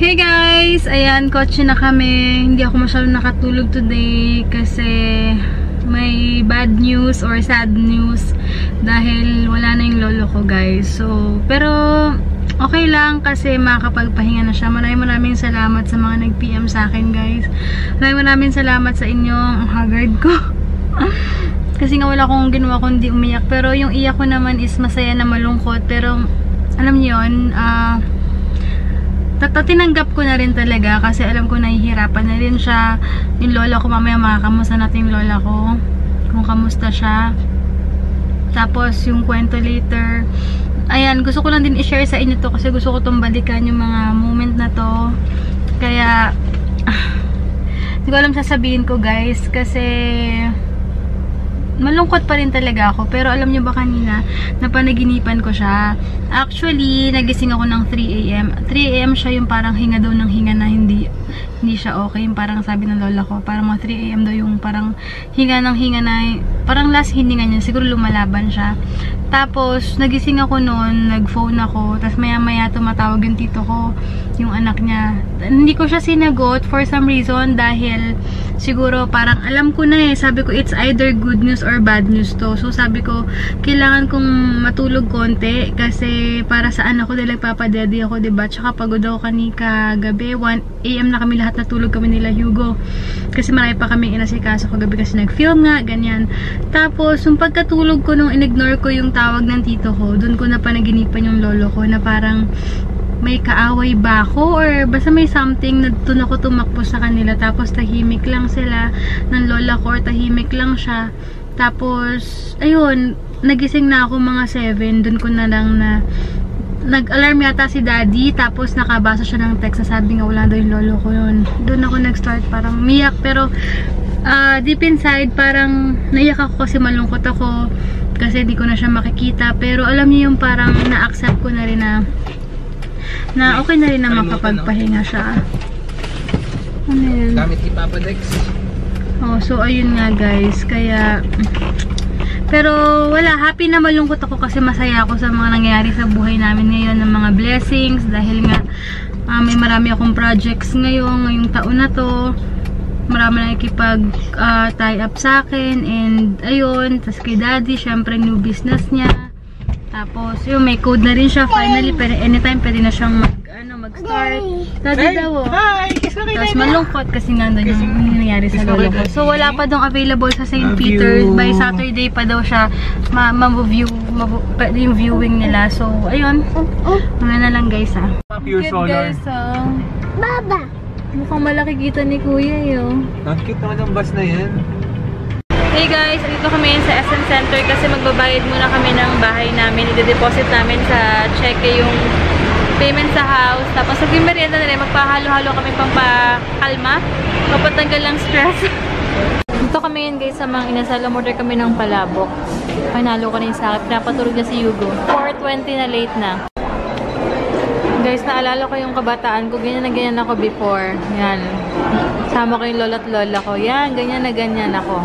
Hey guys! Ayan, kotse na kami. Hindi ako masyadong nakatulog today kasi may bad news or sad news dahil wala na yung lolo ko, guys. So, pero okay lang kasi makakapagpahinga na siya. Maraming salamat sa mga nag-PM sa akin, guys. Maraming salamat sa inyo. Ang haggard ko. Kasi nga wala akong ginawa kundi umiyak. Pero yung iyak ko naman is masaya na malungkot. Pero alam niyo yun, tinanggap ko na rin talaga kasi alam ko nahihirapan na rin siya. Yung lola ko, mamaya makakamusta natin yung lola ko kung kamusta siya. Tapos yung kwento later. Ayan, gusto ko lang din i-share sa inyo to kasi gusto ko itong balikan yung mga moment na to. Kaya hindi ko alam sasabihin ko, guys, kasi malungkot pa rin talaga ako. Pero alam nyo ba kanina, napanaginipan ko siya. Actually, nagising ako ng 3 AM. 3 AM siya yung parang hinga daw ng hinga na hindi siya okay. Yung parang sabi ng lola ko, parang mga 3 AM daw yung parang hinga ng hinga na, parang last hininga niya. Siguro lumalaban siya. Tapos, nagising ako noon, nag-phone ako. Tapos maya-maya tumatawag yung tito ko, yung anak niya. Hindi ko siya sinagot for some reason dahil siguro parang alam ko na sabi ko it's either good news or bad news to. So sabi ko kailangan kong matulog konti kasi para sa anak ko dahil nagpapadede ako, diba? Tsaka pagod ako kanina gabi. 1 AM na kami lahat natulog kami nila Hugo. Kasi marami pa kami inasikaso kagabi kasi nag-film nga, ganyan. Tapos yung pagkatulog ko nung in-ignore ko yung tawag ng tito ko, dun ko na panaginipan yung lolo ko na parang may kaaway ba ako or basta may something na dun ako tumakbo sa kanila. Tapos tahimik lang sila ng lola ko or tahimik lang siya. Tapos ayun, nagising na ako mga 7. Dun ko na lang na nag-alarm yata si daddy. Tapos nakabasa siya ng text na sabi nga wala daw yung lolo ko yun. Dun ako nag-start parang umiyak. Pero deep inside parang naiyak ako kasi malungkot ako kasi di ko na siya makikita. Pero alam niyo yung parang na-accept ko na rin na okay na rin na makapagpahinga siya. Ano yun? Gamit ni Papa Dex. Oh, so ayun nga, guys. Kaya pero wala, happy na malungkot ako kasi masaya ako sa mga nangyayari sa buhay namin ngayon, ng mga blessings dahil nga may marami akong projects ngayong taon na to. Marami na nakikipag tie up sa akin and ayun, tas kay daddy, syempre new business niya. Tapos, yung may code na rin siya finally, pero anytime pwede na siyang mag-start. Daddy daw. Hi! Tapos malungkot kasi nga doon yung nangyari sa lolo ko. So, wala pa dong available sa St. Peter's. By Saturday pa daw siya yung viewing nila. So, ayun. Mga na lang, guys, ha. Pure solar. Guys, Baba! Mukhang malaki kita ni Kuya, yun. Ang cute naman ang bus na yan. Hey guys, dito kami sa SM Center kasi magbabayad muna kami ng bahay namin. I-deposit namin sa cheque yung payment sa house. Tapos nag-merienda na rin, magpahalo-halo kami pampakalma, mapatanggal lang stress. Dito kami yun guys sa mga inasal. Umorder kami ng palabok. Panalo ko na yung sakit. Pinapatulog na si Hugo. 4:20 na late na. Guys, naalala ko yung kabataan ko. Ganyan na ganyan ako before. Yan. Sama ko yung lola't lola ko. Yan, ganyan na ganyan ako.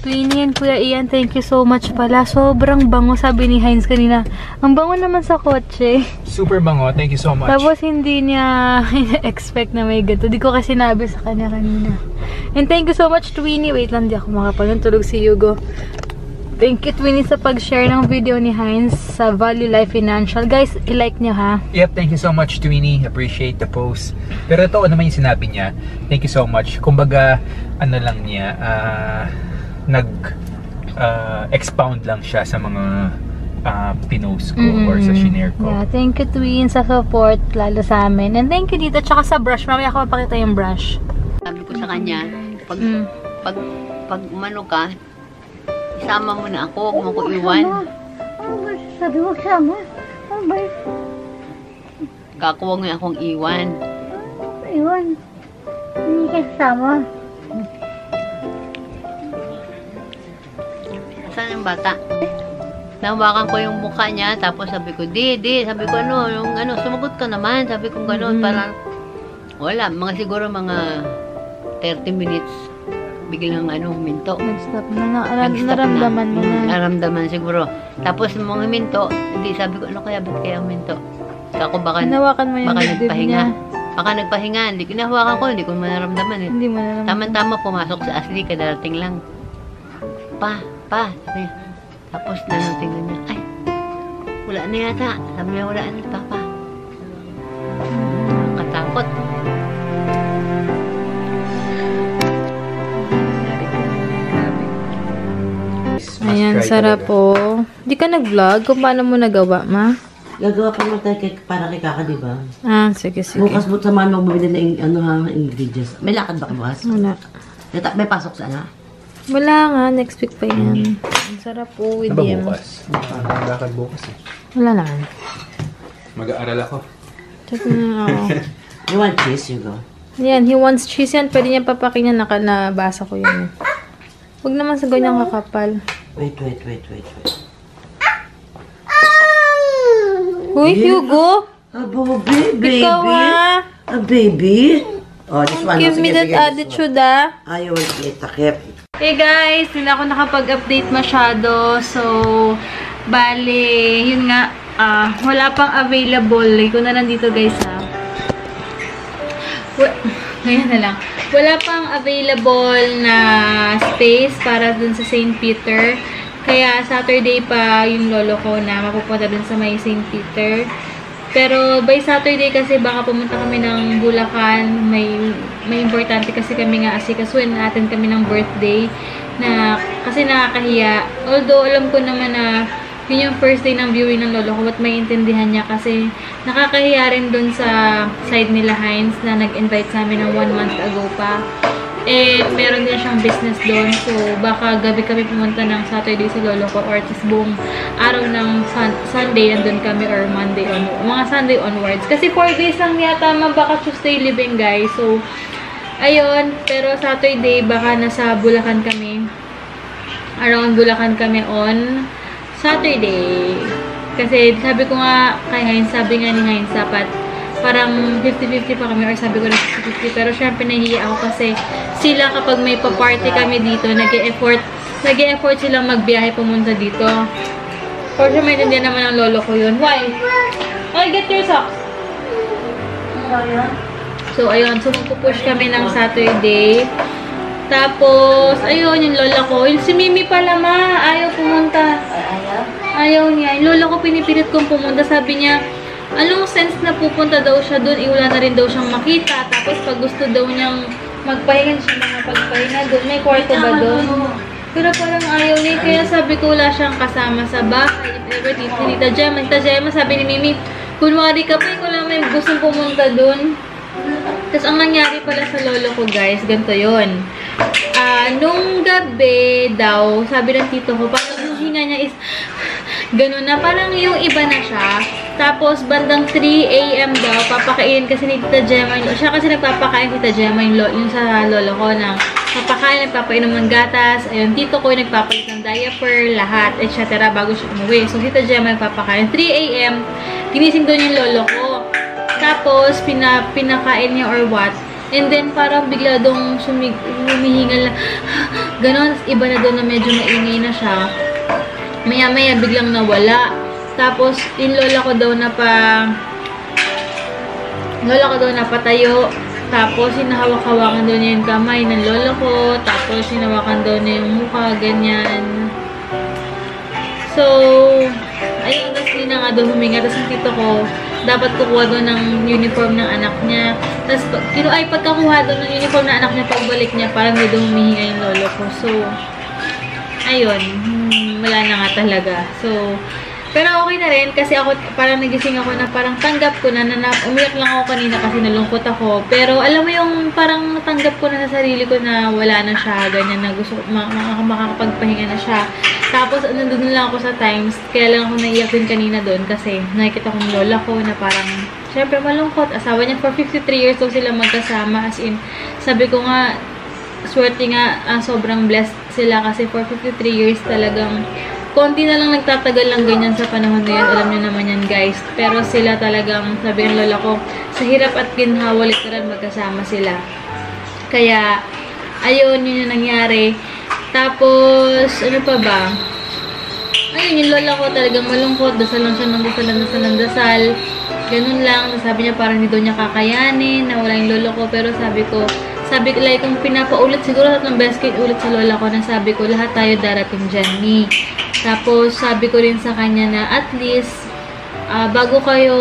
Twinnie and Kuya Ian, thank you so much pala. Sobrang bango, sabi ni Heinz kanina. Ang bango naman sa kotse. Super bango, thank you so much. Tapos hindi niya expect na may gato. Di ko kasi sinabi sa kanya kanina. And thank you so much, Twinnie. Wait lang, di ako makapagtulog si Hugo. Thank you, Twinnie, sa pag-share ng video ni Heinz sa Value Life Financial. Guys, i-like nyo, ha? Yep, thank you so much, Twinnie. Appreciate the post. Pero ito, naman yung sinabi niya. Thank you so much. Kumbaga, ano lang niya, nag-expound lang siya sa mga pinost ko or sa shinare ko. Yeah, thank you, Twin, sa support, lalo sa amin. And thank you dito, tsaka sa brush. Mamaya ako mapakita yung brush. Sabi ko sa kanya, pag umano ka, isama mo na ako, huwag mo ko iwan. Sabi mo, sama. Kakuwag mo akong iwan. Iwan. Hindi ka sama. Saan yung bata? Nahawakan ko yung mukha niya, tapos sabi ko, di. Sabi ko, sumagot ka naman. Sabi ko, gano'n, parang, wala, siguro mga 30 minutes. biglang huminto. Nag-stop na. Nag-stop Naramdaman mo na. Naramdaman siguro. Tapos nung huminto, hindi sabi ko, ano kaya, ba't kaya huminto? Ako baka Hinawakan mo yung baka dibdib nagpahinga. niya. Baka nagpahinga. Hindi ko nahawakan ko, hindi ko naramdaman eh. Hindi mo naramdaman. Tama-tama pumasok sa Ashley, kadarating lang. Pa, sabi niya. Tapos tingnan niya, ay, wala na yata. Sabi niya, wala na, Papa. Katakot. Ayan, sarap po. Di ka nag-vlog? Kung paano mo nagawa, ma? Gagawa pa naman tayo para kay Kaka, di ba? Ah, sige, sige. Bukas mo samahan mo bumili na ingredients. May lakad ba ka bukas? Wala. May pasok sana? Wala nga, next week pa yan. Ang sarap po with Ano ba him. bukas? Ang lakad bukas eh. Wala naman. Mag-aaral ako. Check na ako. You want cheese, you go. Yan, he wants cheese yan. Pwede niya papakinggan na nabasa ko yun. Huwag naman sa ganyang kakapal. Wait. Uy, Hugo! Abo, baby. Ikaw ha! A baby? Oh, this one. Give me that attitude ah. Ayaw, takip. Hey guys, hindi ako nakapag-update masyado. So, bale, yun nga, wala pang available. Ko na nandito guys ha. Ngayon na lang. Wala pang available na space para dun sa St. Peter. Kaya Saturday pa yung lolo ko na mapupunta dun sa may St. Peter. Pero by Saturday kasi baka pumunta kami ng Bulacan. May importante kasi kami nga asikasuhin natin kami ng birthday na kasi nakakahiya. Although alam ko naman na yun yung first day ng viewing ng lolo ko, but may intindihan niya kasi nakakahiya rin dun sa side nila Heinz na nag-invite sa amin ng 1 month ago pa. And meron din siyang business doon. So, baka gabi kami pumunta ng Saturday sa lolo ko or tis buong araw ng Sunday nandun kami or Monday on mga Sunday onwards. Kasi 4 days lang yata baka Tuesday living guys. So, ayun. Pero Saturday baka nasa Bulacan kami. Around Bulacan kami on Saturday. Kasi sabi ko nga kay Heinz, sabi nga ni Heinz dapat parang 50-50 pa kami or sabi ko na 50-50. Pero syempre nahihiya ako kasi sila kapag may pa-party kami dito, nag-e-effort silang magbiyahe pumunta dito. For sure may tindihan naman ang lolo ko yun. Why? I'll get your socks. So ayun, so magpupush kami ng Saturday. Tapos, ayun, yung lola ko. Yung si Mimi pala ma, ayaw pumunta. Ayaw niya. Yung lola ko pinipilit kong pumunta. Sabi niya, anong sense na pupunta daw siya doon? Wala na rin daw siyang makita. Tapos pag gusto daw niyang magpahinga siya mga pagpahinga doon. May kwarto ba doon? Pero parang ayaw niya. Kaya sabi ko wala siyang kasama sa bahay. If ever dito, Tita Gemma, sabi ni Mimi, kunwari ka pa, ikaw lang may gustong pumunta doon. Tapos ang nangyari pala sa lolo ko guys, ganito yun. Nung gabi daw, sabi ng tito ko, parang yung hinga niya is ganun na, parang yung iba na siya. Tapos, bandang 3 AM daw, papakain kasi ni Tita Gemma. Siya kasi nagpapakain Tita Gemma yung sa lolo ko na papakain, nagpapainom ng gatas. Ayun, tito ko yung nagpapalit ng diaper, lahat, etc. bago siya umuwi. So, Tita Gemma nagpapakain. 3 AM, ginising doon yung lolo ko. Tapos, pinakain niya or what. And then, parang bigla doon humihingal na, gano'n, iba na doon na medyo maingay na siya. Maya-maya, biglang nawala. Tapos, yung lola ko daw napatayo. Tapos, hinahawak-hawakan daw niya yung kamay ng lola ko. Tapos, hinawakan daw niya yung mukha, ganyan. So, ayun, tapos hindi na nga daw huminga. Tapos, yung tito ko, dapat kukuha doon ng uniform ng anak niya. Tapos, pagkakuha doon ng uniform ng anak niya, pagbalik niya, parang hindi daw humihinga yung lolo ko. So, ayun, wala na nga talaga. So, pero okay na rin kasi ako, parang nagising ako na parang tanggap ko na, umiyak lang ako kanina kasi nalungkot ako. Pero alam mo yung parang tanggap ko na sa sarili ko na wala na siya, ganyan na gusto makakapagpahinga na siya. Tapos nandun lang ako sa Times, kaya lang ako naiyak din kanina doon kasi nakikita ko yung lola ko na parang, syempre malungkot. Asawa niya for 53 years daw sila magkasama, as in, sabi ko nga, swerte nga, sobrang blessed sila kasi for 53 years talagang konti na lang nagtatagal lang ganyan sa panahon na yun. Alam niyo naman yan guys. Pero sila talagang, sabi ng lola ko, sa hirap at ginhawa literal magkasama sila. Kaya, Ayun, yun yung nangyari. Tapos, ano pa ba? Ayun, yung lola ko talagang malungkot. Dasal lang siya ng dasal. Ganun lang. Sabi niya parang hindi daw niya kakayanin, na wala yung lolo ko. Pero sabi ko, like, kung pinapaulit, siguro 3 beses ko ulit sa lola ko, na sabi ko, lahat tayo darating dyan, ni. Tapos, sabi ko rin sa kanya na at least, bago kayo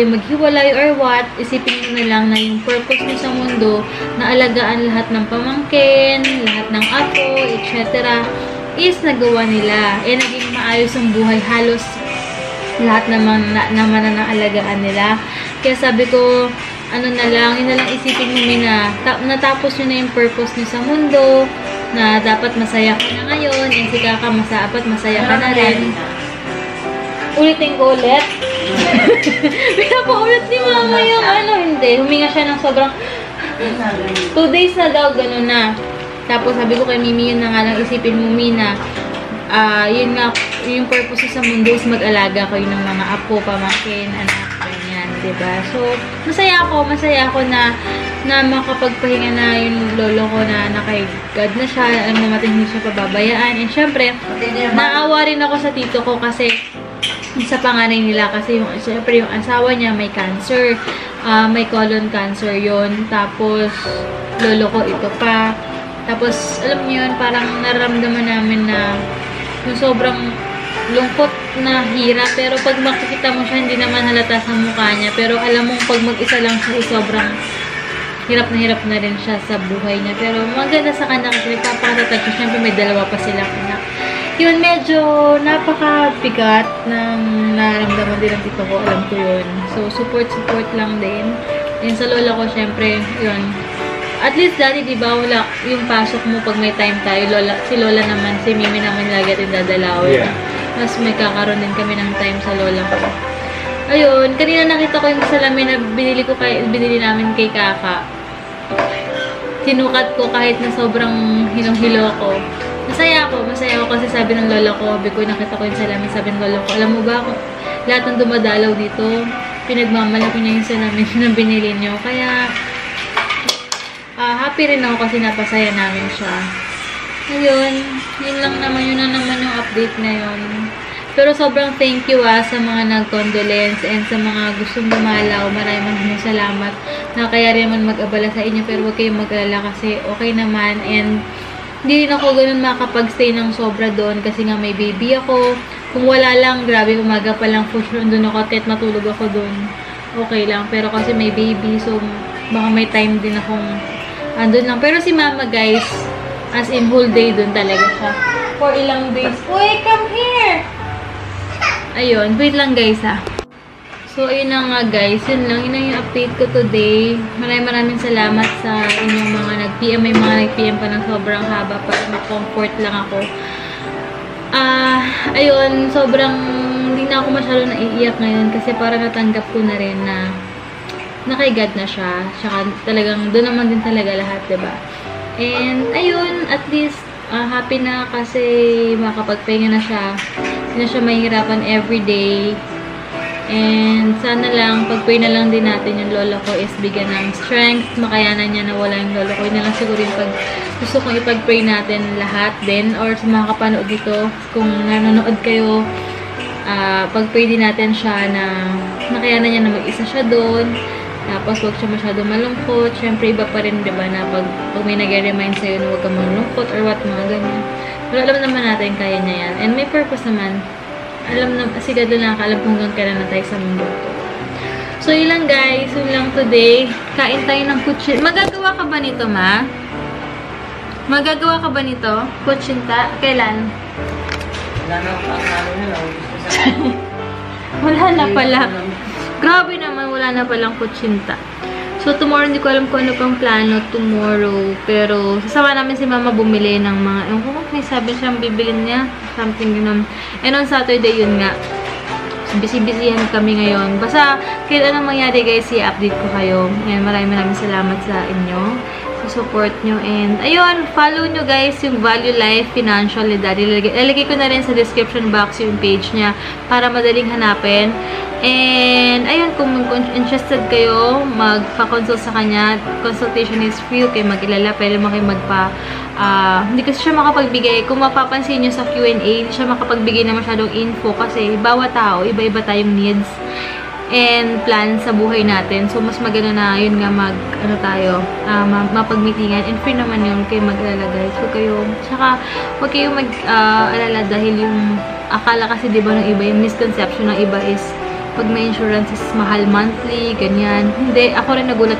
maghiwalay or what, isipin mo na lang na yung purpose mo sa mundo, na alagaan lahat ng pamangkin, lahat ng apo, etc. is nagawa nila. Naging maayos ang buhay. Halos lahat naman na naalagaan nila. Kaya sabi ko, ano na lang, yun na lang isipin mo na natapos nyo na yung purpose nyo sa mundo, na dapat masaya ka na ngayon, and si Kaka dapat masaya ka na rin. Ulitin ko ulit. Pinapaulit ni Mama yung hindi. Huminga siya ng sobrang 2 days na daw, gano'n na. Tapos sabi ko kay Mimi, yun na nga lang isipin mo, Mina, yun nga, yung purpose sa mundo is mag-alaga kayo ng mga apo, pamangkin, anak, ganyan, diba? So, masaya ako na makapagpahinga na yung lolo ko, na kay God na siya, alam naman hindi siya pababayaan. And syempre, naawa rin ako sa tito ko kasi sa panganay nila, kasi syempre yung asawa niya may cancer, may colon cancer yon. Tapos, lolo ko ito pa. Tapos, alam niyo yun, parang nararamdaman namin na yung sobrang lungkot na hirap. Pero pag makikita mo siya, hindi naman halata sa mukha niya. Pero alam mo, pag mag-isa lang siya, sobrang hirap na rin siya sa buhay niya. Pero maganda sa kanya kasi nagpapakatatag siya. Siyempre, may 2 pa silang anak. Yun, medyo napakabigat ng nararamdaman din ng tito ko. Alam ko yun. So, support lang din. Yun, sa lola ko, siyempre, yun. At least dati, di ba, wala yung pasok mo pag may time tayo. Si Lola naman, si Mimi naman lagi atin dadalawin. Yeah. Mas may kakaroon din kami ng time sa Lola ko. Ayun, kanina nakita ko yung salamin na binili namin kay Kaka. Sinukat ko kahit na sobrang hilong-hilo ko. Masaya ako kasi sabi ng Lola ko, sabi ko, nakita ko yung salamin, sabi ng Lola ko, alam mo ba, lahat ng dumadalaw dito, pinagmamalaki niya yung salamin na binili niyo. Kaya, happy rin ako kasi napasaya namin siya. Ayun, yun na naman yung update na yun. Pero sobrang thank you sa mga nag-condolence and sa mga gustong dumalaw. Maraming salamat na kaya rin naman mag-abala sa inyo, pero huwag kayong mag-alala kasi okay naman. And hindi rin ako ganun makapag-stay ng sobra doon kasi nga may baby ako. Kung wala lang, grabe, umaga pa lang for sure doon ako, kahit matulog ako doon, okay lang. Pero kasi may baby, so baka may time din akong andun lang. Pero si Mama, guys, as in whole day dun talaga siya. For ilang days. Uy, come here! Ayun, wait lang guys So, ayun na nga guys. Yun lang yung update ko today. Maraming salamat sa inyong mga nag-PM. May mga nag-PM pa ng sobrang haba para ma-comfort lang ako. Ayun, sobrang hindi na ako masyado naiiyak ngayon kasi para natanggap ko na rin na kay God na siya. Tsaka talagang doon naman din talaga lahat, diba? And, ayun, at least, happy na kasi makapagpahinga na siya. Hindi na siya mahihirapan everyday. And, sana lang, pag-pray na lang din natin yung lola ko is bigyan ng strength. Makayanan niya na wala yung lola ko. Yun na lang siguro yung gusto kong ipag-pray natin lahat din. Or sa mga kapanood dito, kung nanonood kayo, pag-pray din natin siya na makayanan niya na mag-isa siya doon. Tapos, huwag siya masyado malungkot. Siyempre, iba pa rin, diba, na pag may nag-remind sa'yo na huwag ka malungkot or what, mga ganyan. Pero alam naman natin, kaya niya yan. And may purpose naman. Sigado lang, alam kung hanggang kailan na tayo sa mundo. So, yun lang, guys. Yun lang today. Kain tayo ng kutsin. Magagawa ka ba nito, Ma? Magagawa ka ba nito? Kutsinta? Kailan? Wala na pala. Grabe naman, wala na palang kutsinta. So, tomorrow, hindi ko alam kung ano pang plano tomorrow. Pero, sasama namin si Mama bumili ng mga, kung may sabi siyang bibilin niya. Something, yun. And on Saturday, yun nga. So, busy-busyhan kami ngayon. Basta, kahit anong mangyari, guys, i-update ko kayo. And maraming salamat sa inyo. Sa support nyo. And, ayun, follow nyo guys yung Value Life Financial ni Daddy. Lalagay ko na rin sa description box yung page niya para madaling hanapin. And, ayun, kung interested kayo, magpa-consult sa kanya. Consultation is free. Okay, mag-ilala. Pwede mo kayo hindi kasi siya makapagbigay. Kung mapapansin nyo sa Q&A, hindi siya makapagbigay na masyadong info kasi bawat tao, iba-iba tayong needs and plans sa buhay natin. So, mas maganda na yun nga mapag-meetingan. And free naman yun kayo mag-alala guys. Huwag kayo mag-alala dahil yung akala kasi diba ng iba, yung misconception ng iba is pag may insurance is mahal monthly, ganyan. Hindi, ako rin nagulat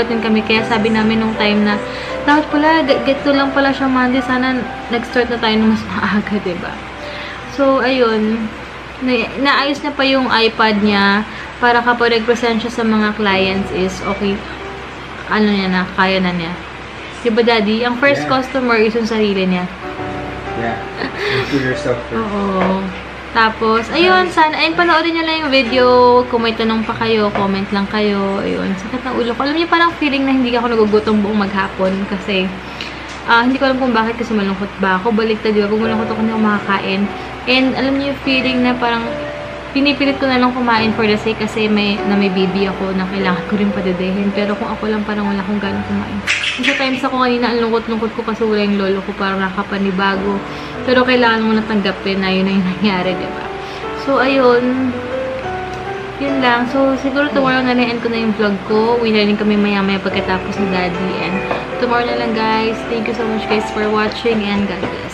din kami. Kaya sabi namin nung time na dapat pala, ganito lang pala siya monthly. Sana nag-start na tayo ng mas maaga, diba? So, ayun. Naayos na pa yung iPad niya para kapag nag-present siya sa mga clients is okay. Ano niya na, kaya na niya. Diba, Daddy? Ang first customer is yung sarili niya. Yeah. Do yourself first. Oo. Tapos, ayun, panoorin nyo lang yung video. Kung may tanong pa kayo, comment lang kayo. Ayun, sakit ng ulo ko. Alam niyo, parang feeling na hindi ako nagugutom buong maghapon. Kasi, hindi ko alam kung bakit kasi malungkot ba ako. Baliktad, diba? Kung malungkot ako, hindi ako makakain. And, alam niyo yung feeling na parang pinipilit ko na lang kumain for the sake kasi may baby ako na kailangan ko rin padedehin. Pero kung ako lang, parang wala akong gano'ng kumain. Isa times ako kanina, ang lungkot-lungkot ko kasi wala yung lolo ko, parang nakapanibago. Pero kailangan mo natanggapin na yun na yung nangyari, diba? So, ayun. Yun lang. So, siguro tomorrow na end ko na yung vlog ko. Uwi na rin kami maya-maya pagkatapos ni Daddy. And tomorrow na lang, guys. Thank you so much, guys, for watching. And God bless.